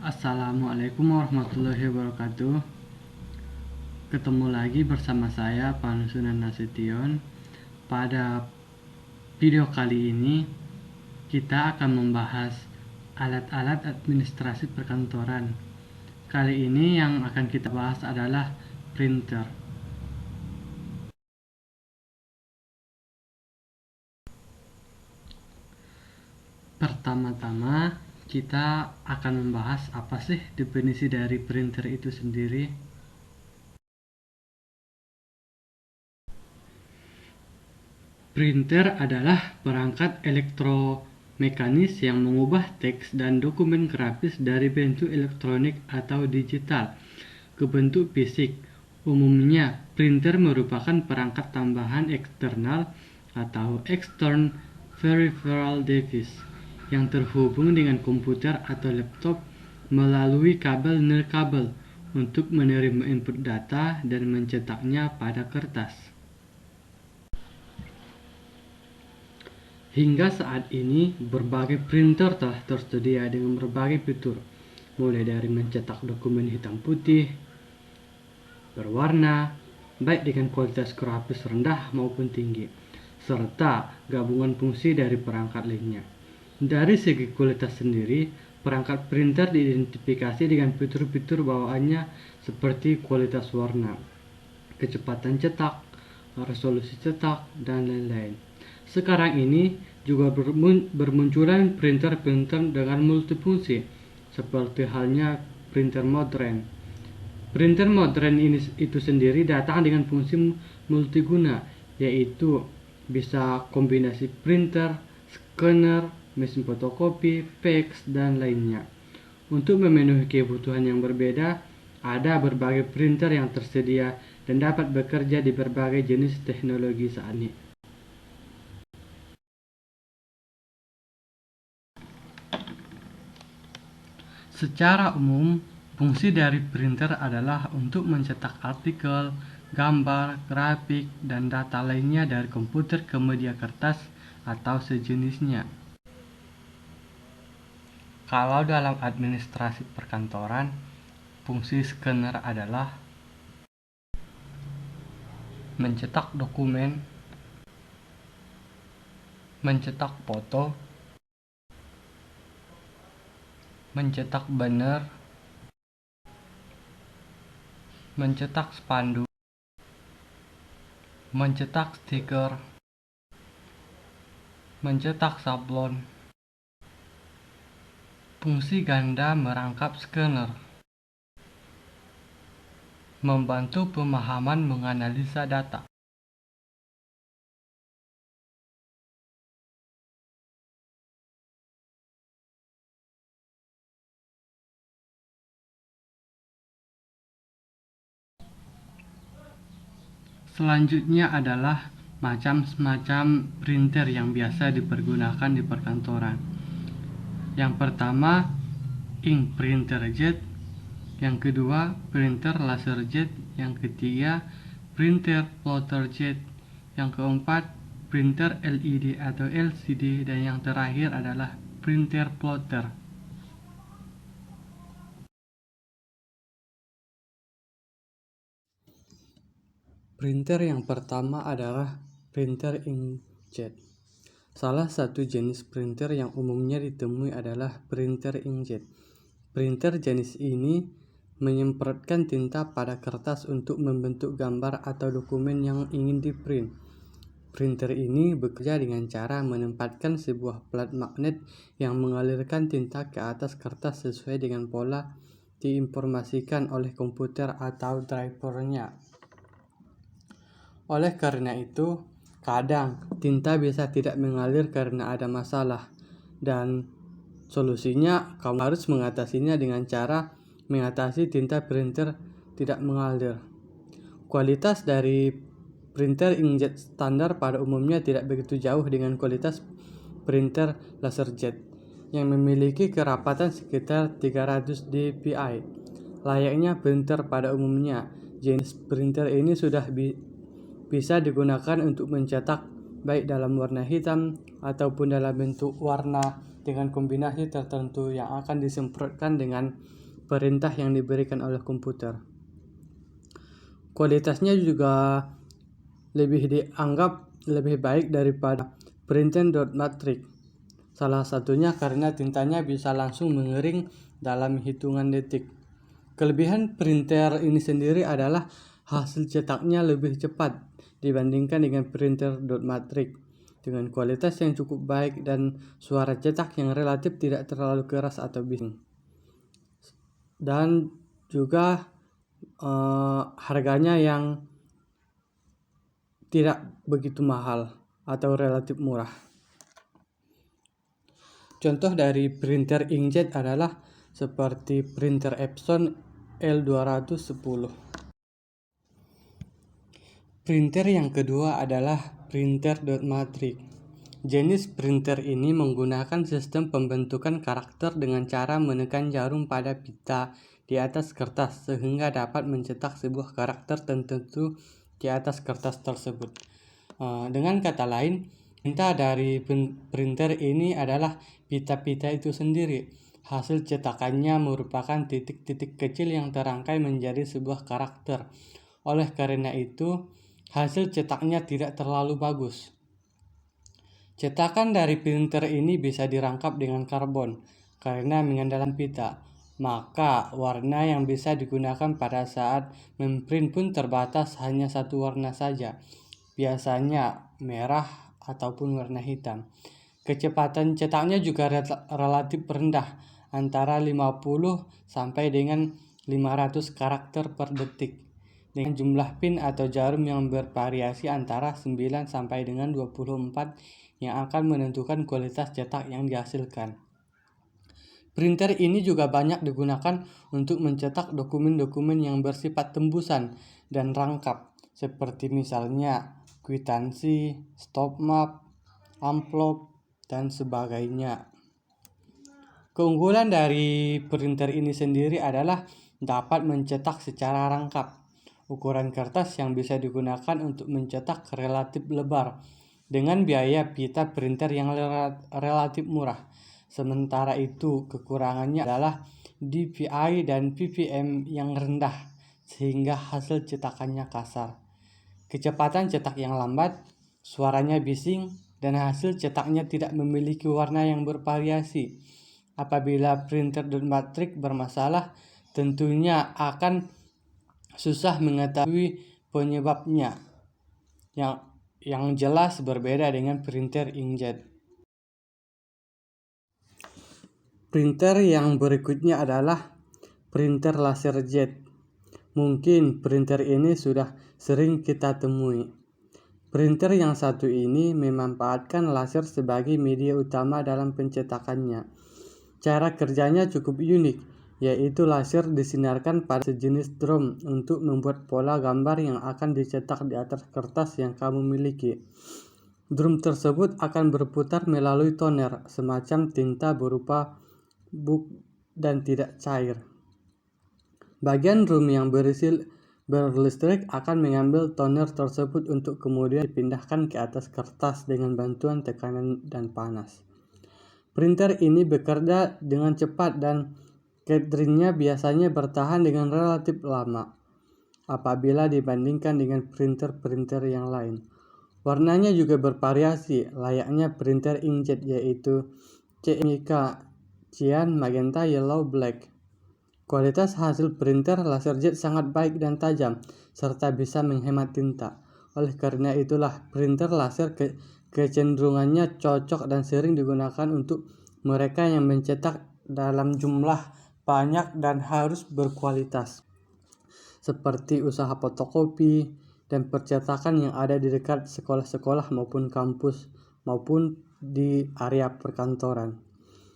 Assalamualaikum warahmatullahi wabarakatuh. Ketemu lagi bersama saya Panusunan Nasution. Pada video kali ini kita akan membahas alat-alat administrasi perkantoran. Kali ini yang akan kita bahas adalah printer. Pertama-tama kita akan membahas apa sih definisi dari printer itu sendiri. Printer adalah perangkat elektromekanis yang mengubah teks dan dokumen grafis dari bentuk elektronik atau digital ke bentuk fisik. Umumnya, printer merupakan perangkat tambahan eksternal atau external peripheral device yang terhubung dengan komputer atau laptop melalui kabel nirkabel untuk menerima input data dan mencetaknya pada kertas. Hingga saat ini, berbagai printer telah tersedia dengan berbagai fitur, mulai dari mencetak dokumen hitam putih, berwarna, baik dengan kualitas grafis rendah maupun tinggi, serta gabungan fungsi dari perangkat lainnya. Dari segi kualitas sendiri, perangkat printer diidentifikasi dengan fitur-fitur bawaannya seperti kualitas warna, kecepatan cetak, resolusi cetak, dan lain-lain. Sekarang ini juga bermunculan printer-printer dengan multifungsi, seperti halnya printer modern. Printer modern itu sendiri datang dengan fungsi multiguna, yaitu bisa kombinasi printer, scanner, mesin fotokopi, fax, dan lainnya. Untuk memenuhi kebutuhan yang berbeda, ada berbagai printer yang tersedia dan dapat bekerja di berbagai jenis teknologi saat ini. Secara umum, fungsi dari printer adalah untuk mencetak artikel, gambar, grafik, dan data lainnya dari komputer ke media kertas atau sejenisnya. Kalau dalam administrasi perkantoran, fungsi scanner adalah mencetak dokumen, mencetak foto, mencetak banner, mencetak spanduk, mencetak stiker, mencetak sablon. Fungsi ganda merangkap scanner membantu pemahaman menganalisa data. Selanjutnya adalah macam-macam printer yang biasa dipergunakan di perkantoran. Yang pertama, ink printer jet. Yang kedua, printer laser jet. Yang ketiga, printer plotter jet. Yang keempat, printer LED atau LCD. Dan yang terakhir adalah printer plotter. Printer yang pertama adalah printer inkjet. Salah satu jenis printer yang umumnya ditemui adalah printer inkjet. Printer jenis ini menyemprotkan tinta pada kertas untuk membentuk gambar atau dokumen yang ingin diprint. Printer ini bekerja dengan cara menempatkan sebuah plat magnet yang mengalirkan tinta ke atas kertas sesuai dengan pola diinformasikan oleh komputer atau drivernya. Oleh karena itu, kadang tinta bisa tidak mengalir karena ada masalah, dan solusinya kamu harus mengatasinya dengan cara mengatasi tinta printer tidak mengalir. Kualitas dari printer inkjet standar pada umumnya tidak begitu jauh dengan kualitas printer laserjet yang memiliki kerapatan sekitar 300 dpi. Layaknya printer pada umumnya, jenis printer ini sudah bisa digunakan untuk mencetak baik dalam warna hitam ataupun dalam bentuk warna dengan kombinasi tertentu yang akan disemprotkan dengan perintah yang diberikan oleh komputer. Kualitasnya juga dianggap lebih baik daripada printer.matrix. Salah satunya karena tintanya bisa langsung mengering dalam hitungan detik. Kelebihan printer ini sendiri adalah hasil cetaknya lebih cepat dibandingkan dengan printer.matrix dengan kualitas yang cukup baik dan suara cetak yang relatif tidak terlalu keras atau bising. Dan juga harganya yang tidak begitu mahal atau relatif murah. Contoh dari printer inkjet adalah seperti printer Epson L210. Printer yang kedua adalah printer.matrix. Jenis printer ini menggunakan sistem pembentukan karakter dengan cara menekan jarum pada pita di atas kertas sehingga dapat mencetak sebuah karakter tertentu di atas kertas tersebut. Dengan kata lain, tinta dari printer ini adalah pita-pita itu sendiri. Hasil cetakannya merupakan titik-titik kecil yang terangkai menjadi sebuah karakter. Oleh karena itu, hasil cetaknya tidak terlalu bagus. Cetakan dari printer ini bisa dirangkap dengan karbon karena mengandalkan pita. Maka warna yang bisa digunakan pada saat memprint pun terbatas hanya satu warna saja, biasanya merah ataupun warna hitam. Kecepatan cetaknya juga relatif rendah, antara 50 sampai dengan 500 karakter per detik, dengan jumlah pin atau jarum yang bervariasi antara 9 sampai dengan 24 yang akan menentukan kualitas cetak yang dihasilkan. Printer ini juga banyak digunakan untuk mencetak dokumen-dokumen yang bersifat tembusan dan rangkap, seperti misalnya kwitansi, stop map, amplop, dan sebagainya. Keunggulan dari printer ini sendiri adalah dapat mencetak secara rangkap. Ukuran kertas yang bisa digunakan untuk mencetak relatif lebar dengan biaya pita printer yang relatif murah. Sementara itu, kekurangannya adalah DPI dan PPM yang rendah sehingga hasil cetakannya kasar. Kecepatan cetak yang lambat, suaranya bising, dan hasil cetaknya tidak memiliki warna yang bervariasi. Apabila printer.matrix bermasalah, tentunya akan susah mengetahui penyebabnya. Yang jelas berbeda dengan printer inkjet. Printer yang berikutnya adalah printer laserjet. Mungkin printer ini sudah sering kita temui. Printer yang satu ini memanfaatkan laser sebagai media utama dalam pencetakannya. Cara kerjanya cukup unik, yaitu laser disinarkan pada sejenis drum untuk membuat pola gambar yang akan dicetak di atas kertas yang kamu miliki. Drum tersebut akan berputar melalui toner, semacam tinta berupa buk dan tidak cair. Bagian drum yang berlistrik akan mengambil toner tersebut untuk kemudian dipindahkan ke atas kertas dengan bantuan tekanan dan panas. Printer ini bekerja dengan cepat dan cartridge-nya biasanya bertahan dengan relatif lama apabila dibandingkan dengan printer-printer yang lain. Warnanya juga bervariasi, layaknya printer inkjet, yaitu CMYK, cyan, magenta, yellow, black. Kualitas hasil printer laserjet sangat baik dan tajam, serta bisa menghemat tinta. Oleh karena itulah, printer laser kecenderungannya cocok dan sering digunakan untuk mereka yang mencetak dalam jumlah banyak dan harus berkualitas, seperti usaha fotokopi dan percetakan yang ada di dekat sekolah-sekolah maupun kampus maupun di area perkantoran.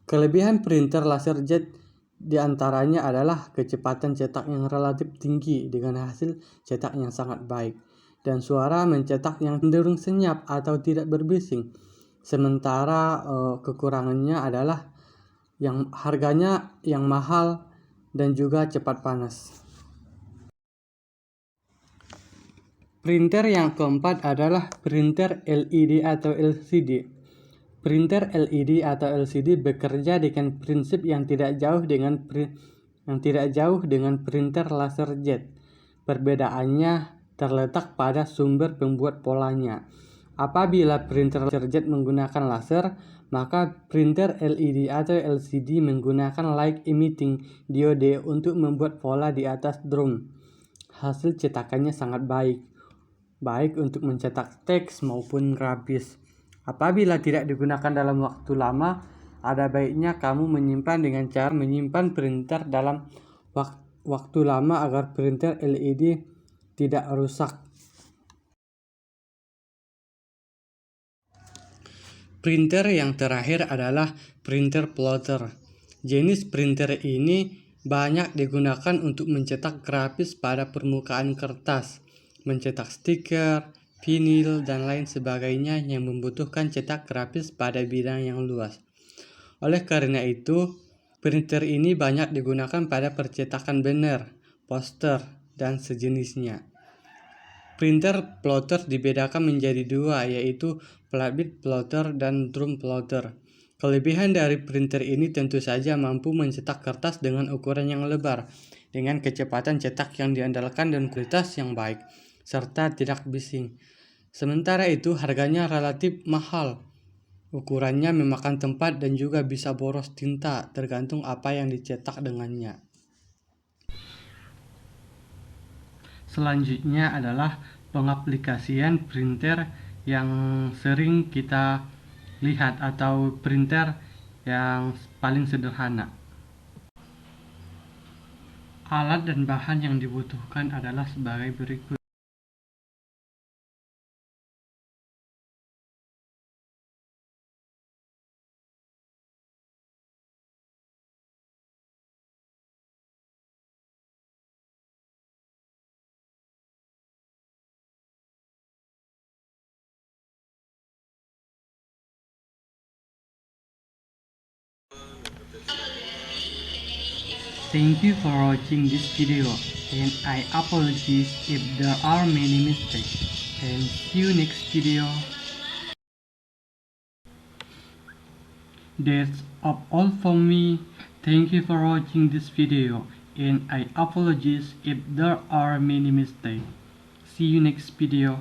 Kelebihan printer laserjet diantaranya adalah kecepatan cetak yang relatif tinggi dengan hasil cetak yang sangat baik, dan suara mencetak yang cenderung senyap atau tidak berbising. Sementara kekurangannya adalah yang harganya yang mahal dan juga cepat panas. Printer yang keempat adalah printer LED atau LCD. Printer LED atau LCD bekerja dengan prinsip yang tidak jauh dengan printer laser jet. Perbedaannya terletak pada sumber pembuat polanya. Apabila printer laser jet menggunakan laser, maka printer LED atau LCD menggunakan light emitting diode untuk membuat pola di atas drum. Hasil cetakannya sangat baik untuk mencetak teks maupun grafis. Apabila tidak digunakan dalam waktu lama, ada baiknya kamu menyimpan dengan cara menyimpan printer dalam waktu lama agar printer LED tidak rusak. Printer yang terakhir adalah printer plotter. Jenis printer ini banyak digunakan untuk mencetak grafis pada permukaan kertas, mencetak stiker, vinil, dan lain sebagainya yang membutuhkan cetak grafis pada bidang yang luas. Oleh karena itu, printer ini banyak digunakan pada percetakan banner, poster, dan sejenisnya. Printer plotter dibedakan menjadi dua, yaitu flat bed plotter dan drum plotter. Kelebihan dari printer ini tentu saja mampu mencetak kertas dengan ukuran yang lebar, dengan kecepatan cetak yang diandalkan dan kualitas yang baik, serta tidak bising. Sementara itu, harganya relatif mahal. Ukurannya memakan tempat dan juga bisa boros tinta, tergantung apa yang dicetak dengannya. Selanjutnya adalah pengaplikasian printer yang sering kita lihat atau printer yang paling sederhana. Alat dan bahan yang dibutuhkan adalah sebagai berikut. Thank you for watching this video, and I apologize if there are many mistakes, and see you next video. That's all from me. Thank you for watching this video, and I apologize if there are many mistakes. See you next video.